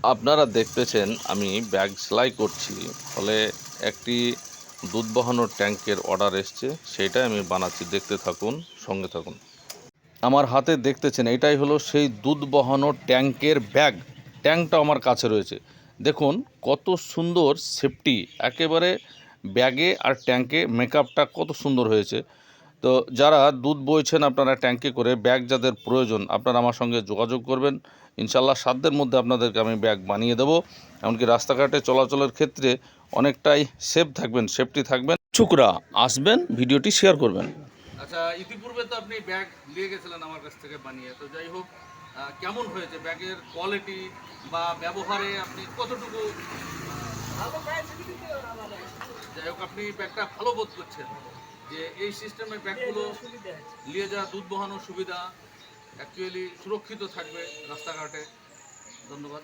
আপনারা দেখতেছেন আমি ব্যাগ সেলাই করছি, ফলে একটি দুধ বহানোর ট্যাঙ্কের অর্ডার এসছে, সেটাই আমি বানাচ্ছি। দেখতে থাকুন, সঙ্গে থাকুন। আমার হাতে দেখতেছেন এটাই হলো সেই দুধ বহানোর ট্যাঙ্কের ব্যাগ। ট্যাঙ্কটা আমার কাছে রয়েছে। দেখুন কত সুন্দর সেফটি, একেবারে ব্যাগে আর ট্যাঙ্কে মেকআপটা কত সুন্দর হয়েছে। তো যারা দুধ বইছেন আপনারা ট্যাঙ্কে করে, ব্যাগ যাদের প্রয়োজন আপনারা আমার সঙ্গে যোগাযোগ করবেন। ইনশাল্লাহ সাধ্যের মধ্যে আপনাদেরকে আমি ব্যাগ বানিয়ে দেবো। এমনকি রাস্তাঘাটে চলাচলের ক্ষেত্রে অনেকটাই সেফ থাকবেন, সেফটি থাকবেন। ইচ্ছুকরা আসবেন, ভিডিওটি শেয়ার করবেন। আচ্ছা, ইতিপূর্বে তো আপনি ব্যাগ নিয়ে গেছিলেন আমার কাছ থেকে বানিয়ে, তো যাই হোক কেমন হয়েছে ব্যাগের কোয়ালিটি বা ব্যবহারে আপনি কতটুকু যাই হোক আপনি ব্যাগটা ভালো বোধ করছেন যে এই সিস্টেমের ব্যাগগুলো নিয়ে যাওয়া দুধ বহানোর সুবিধা অ্যাকচুয়ালি সুরক্ষিত থাকবে রাস্তাঘাটে? ধন্যবাদ।